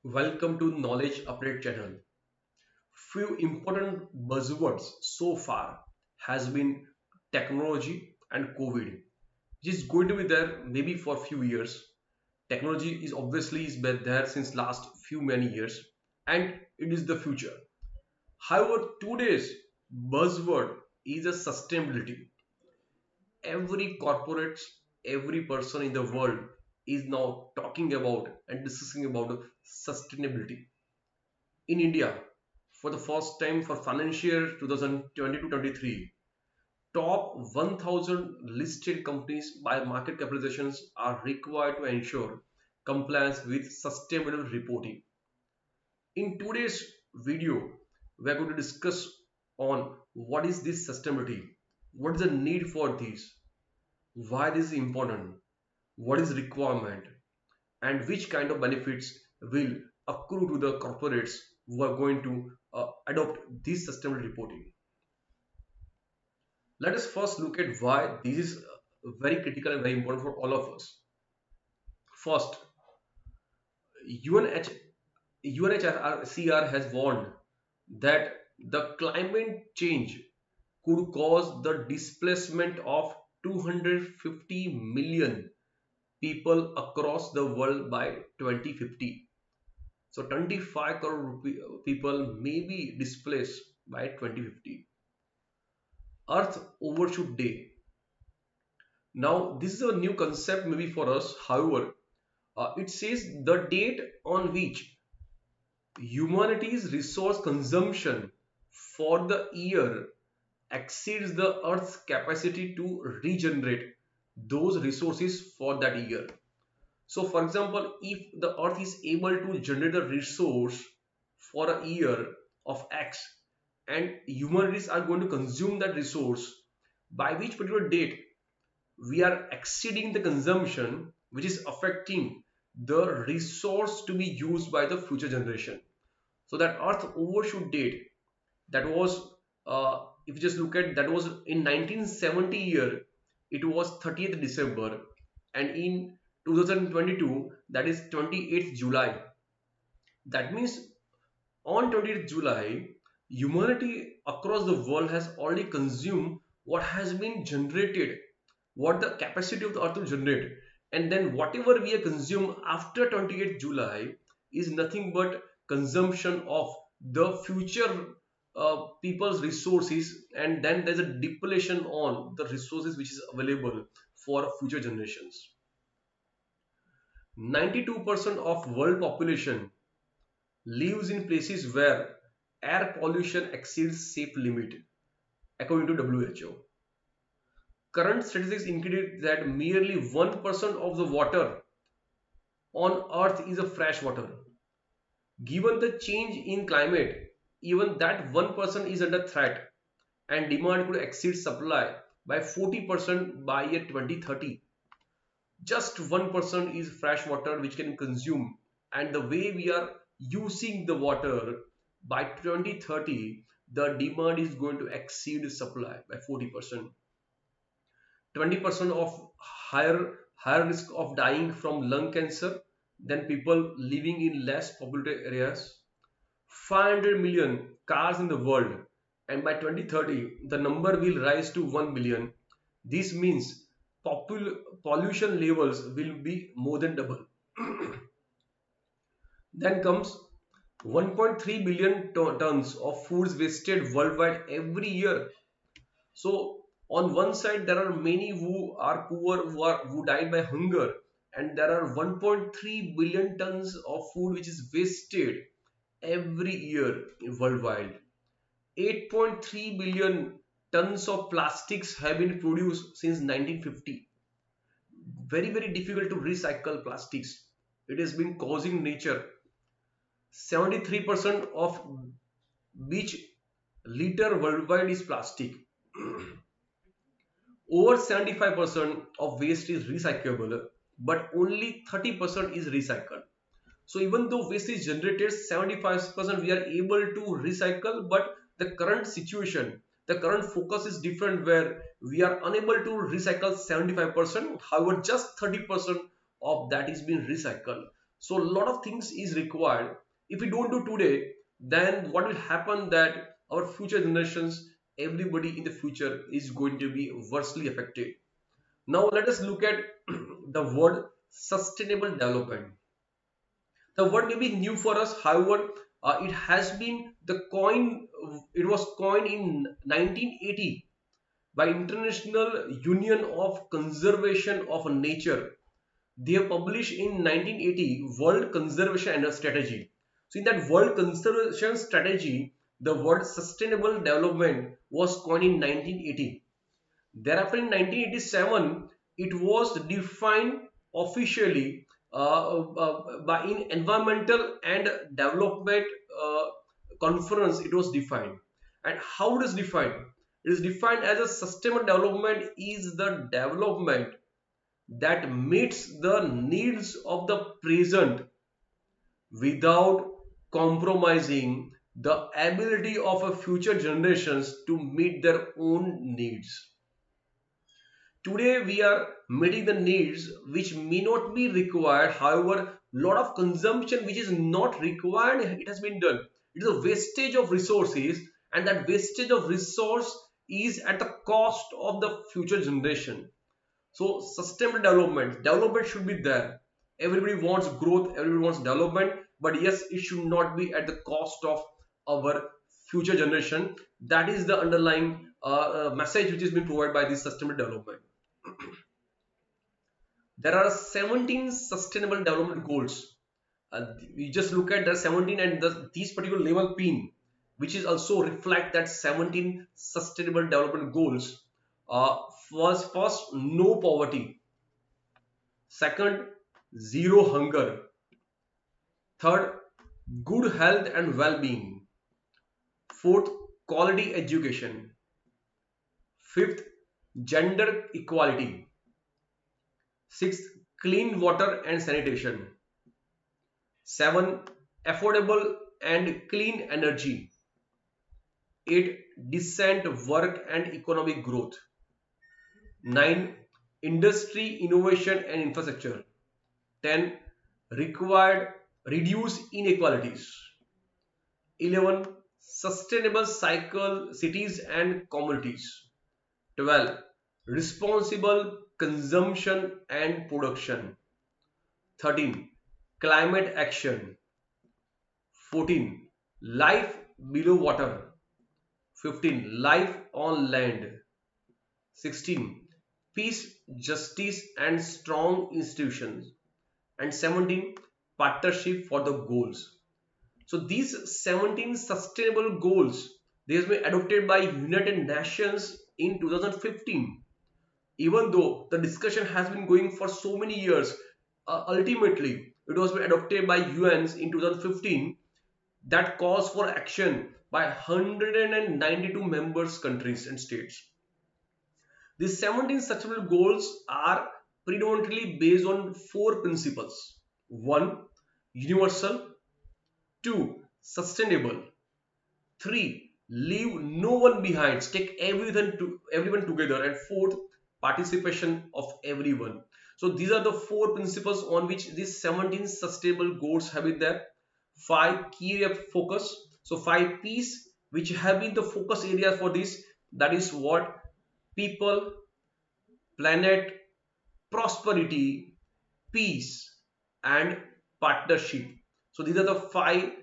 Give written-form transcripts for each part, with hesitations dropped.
Welcome to Knowledge Update channel. Few important buzzwords so far has been technology and COVID, which is going to be there maybe for a few years. Technology is obviously is been there since last few many years, and it is the future. However, today's buzzword is a sustainability. Every corporate, every person in the world is now talking about and discussing about sustainability. In India, for the first time for financial year 2020 top 1000 listed companies by market capitalizations are required to ensure compliance with sustainable reporting. In today's video, we are going to discuss on what is this sustainability, what is the need for this, why this is important, what is requirement, and which kind of benefits will accrue to the corporates who are going to adopt this sustainable reporting. Let us first look at why this is very critical and very important for all of us. First, UNH, UNHCR has warned that the climate change could cause the displacement of 250 million people across the world by 2050. So 25 crore people may be displaced by 2050. Earth Overshoot Day. Now, this is a new concept maybe for us. However, it says the date on which humanity's resource consumption for the year exceeds the Earth's capacity to regenerate those resources for that year. So, for example, if the Earth is able to generate a resource for a year of X and humanities are going to consume that resource, by which particular date we are exceeding the consumption, which is affecting the resource to be used by the future generation. So that Earth overshoot date, that was if you just look at, that was in 1970 year, it was 30th December, and in 2022 that is 28th July. That means on 20th July, humanity across the world has already consumed what has been generated, what the capacity of the earth to generate, and then whatever we have consumed after 28th July is nothing but consumption of the future people's resources, and then there's a depletion on the resources which is available for future generations. 92% of world population lives in places where air pollution exceeds safe limit, according to WHO. Current statistics indicate that merely 1% of the water on earth is a fresh water. Given the change in climate, even that 1% is under threat, and demand could exceed supply by 40% by year 2030. Just 1% is fresh water which can consume, and the way we are using the water, by 2030 the demand is going to exceed supply by 40%. 20% of higher risk of dying from lung cancer than people living in less populated areas. 500 million cars in the world, and by 2030 the number will rise to 1 billion. This means pollution levels will be more than double. Then comes 1.3 billion tons of foods wasted worldwide every year. So on one side there are many who are poor, who died by hunger, and there are 1.3 billion tons of food which is wasted every year worldwide. 8.3 billion tons of plastics have been produced since 1950. Very difficult to recycle plastics. It has been causing nature. 73% of beach litter worldwide is plastic. Over 75% of waste is recyclable, but only 30% is recycled. So even though waste is generated 75% we are able to recycle, but the current situation, the current focus is different, where we are unable to recycle 75%. However, just 30% of that is being recycled. So a lot of things is required. If we don't do today, then what will happen that our future generations, everybody in the future is going to be worstly affected. Now let us look at the word sustainable development. The word may be new for us, however, it has been the coin. It was coined in 1980 by International Union of Conservation of Nature. They have published in 1980 World Conservation and Strategy. So in that World Conservation Strategy, the word sustainable development was coined in 1980. Thereafter, in 1987, it was defined officially by in environmental and development uh, conference. It was defined, and how it is defined? It is defined as a sustainable development is the development that meets the needs of the present without compromising the ability of a future generations to meet their own needs. Today we are meeting the needs which may not be required. However, lot of consumption which is not required, it has been done. It is a wastage of resources, and that wastage of resource is at the cost of the future generation. So sustainable development should be there. Everybody wants growth, everybody wants development, but yes, it should not be at the cost of our future generation. That is the underlying message which has been provided by this sustainable development. There are 17 sustainable development goals. We just look at the 17 and these particular level pin, which is also reflect that 17 sustainable development goals. First, no poverty. Second, zero hunger. Third, good health and well-being. Fourth, quality education. Fifth, gender equality. Sixth, clean water and sanitation. 7. Affordable and clean energy. 8. Decent work and economic growth. 9. Industry, innovation and infrastructure. 10. Required reduce inequalities. 11. Sustainable cycle cities and communities. 12. Responsible consumption and production. 13. Climate action. 14. Life below water. 15. Life on land. 16. Peace, justice and strong institutions. And 17. Partnership for the goals. So these 17 sustainable goals, they have been adopted by United Nations in 2015. Even though the discussion has been going for so many years, ultimately it was adopted by UNs in 2015. That calls for action by 192 members countries and states. These 17 sustainable goals are predominantly based on four principles. One, universal. Two, sustainable. Three, leave no one behind, take everyone together. And fourth, participation of everyone. So these are the four principles on which these 17 sustainable goals have been there. Five key area of focus. So five P's which have been the focus area for this. That is what? People, planet, prosperity, peace, and partnership. So these are the five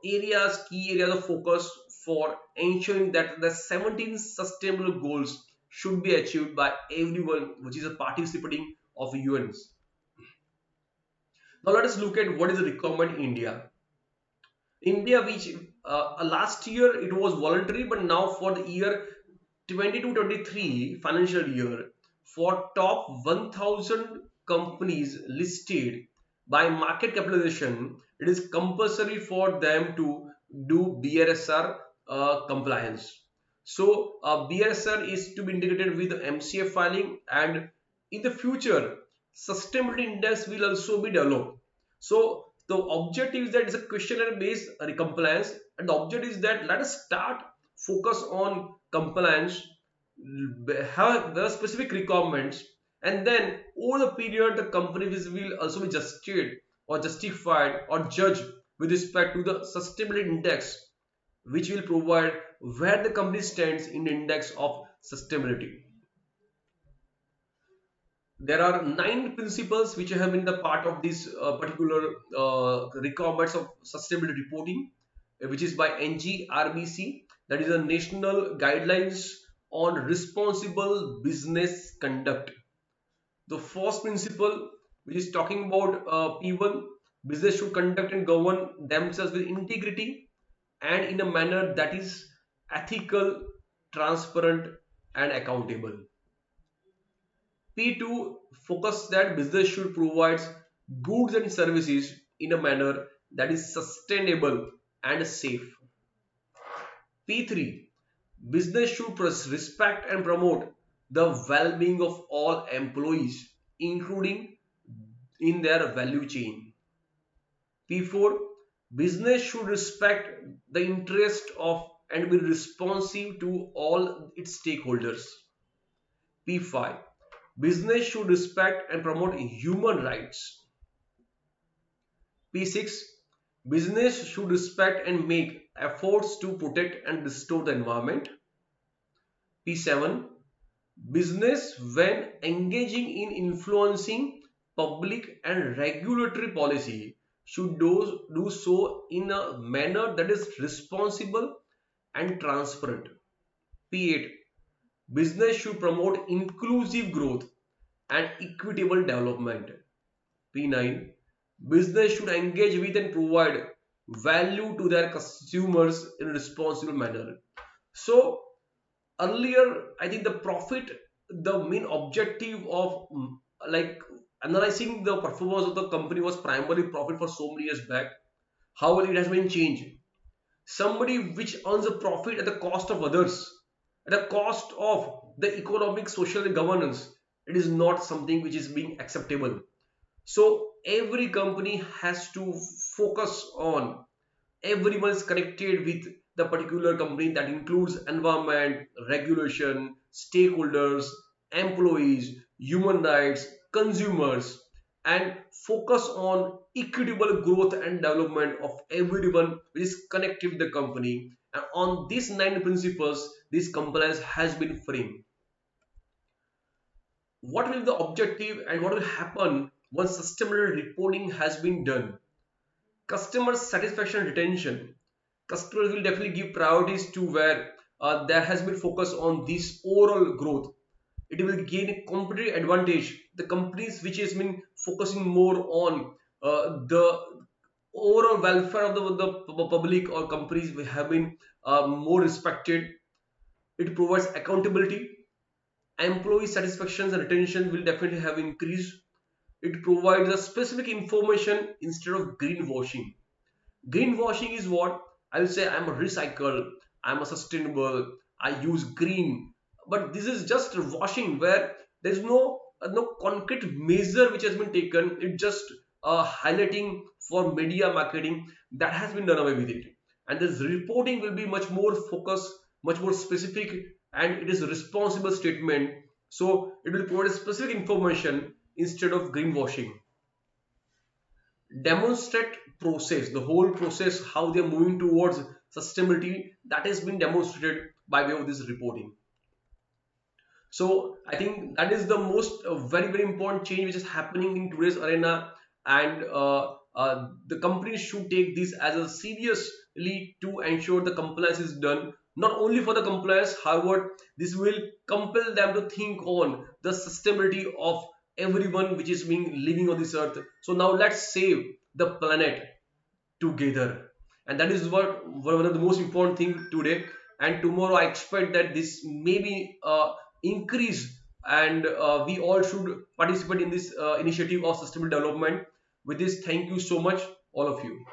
key areas of focus for ensuring that the 17 sustainable goals should be achieved by everyone which is a participating of UNs. Now let us look at what is the requirement in India. India, which last year it was voluntary, but now for the year 22-23 financial year, for top 1000 companies listed by market capitalization, it is compulsory for them to do BRSR compliance. So BRSR is to be integrated with the MCF filing, and in the future sustainability index will also be developed. So the objective is that it's a questionnaire based compliance, and the objective is that let us start focus on compliance, have the specific requirements, and then over the period the companies will also be adjusted or justified or judged with respect to the sustainability index, which will provide where the company stands in the index of sustainability. There are 9 principles which have been the part of this particular requirements of sustainability reporting, which is by NGRBC, that is the National Guidelines on Responsible Business Conduct. The first principle, which is talking about P1, business should conduct and govern themselves with integrity and in a manner that is ethical, transparent, and accountable. P2 focus that business should provide goods and services in a manner that is sustainable and safe. P3, business should respect and promote the well-being of all employees, including in their value chain. P4, business should respect the interest of and be responsive to all its stakeholders. P5, business should respect and promote human rights. P6, business should respect and make efforts to protect and restore the environment. P7, business when engaging in influencing public and regulatory policy should do so in a manner that is responsible and transparent. P8, business should promote inclusive growth and equitable development. P9, business should engage with and provide value to their consumers in a responsible manner. So earlier, I think the profit, the main objective of like analyzing the performance of the company was primarily profit for so many years back. However, it has been changed. Somebody which earns a profit at the cost of others, at the cost of the economic, social, and governance, it is not something which is being acceptable. So every company has to focus on, everyone is connected with the particular company, that includes environment, regulation, stakeholders, employees, human rights, consumers, and focus on equitable growth and development of everyone which is connected with the company. And on these 9 principles, this compliance has been framed. What will the objective and what will happen once sustainability reporting has been done? Customer satisfaction and retention. Customers will definitely give priorities to where there has been focus on this overall growth. It will gain a competitive advantage. The companies which has been focusing more on the overall welfare of the public or companies will have been more respected. It provides accountability. Employee satisfaction and retention will definitely have increased. It provides a specific information instead of greenwashing. Greenwashing is what I will say, I'm a recycle, I'm a sustainable, I use green. But this is just washing where there's no concrete measure which has been taken. It's just highlighting for media marketing that has been done away with it. And this reporting will be much more focused, much more specific, and it is a responsible statement. So it will provide specific information instead of greenwashing. Demonstrate process, the whole process, how they are moving towards sustainability, that has been demonstrated by way of this reporting. So I think that is the most very important change which is happening in today's arena. And the companies should take this as a seriously to ensure the compliance is done, not only for the compliance, however this will compel them to think on the sustainability of everyone which is being living on this earth. So now let's save the planet together, and that is what one of the most important thing today. And tomorrow I expect that this may be increase, and we all should participate in this initiative of sustainable development. With this, thank you so much, all of you.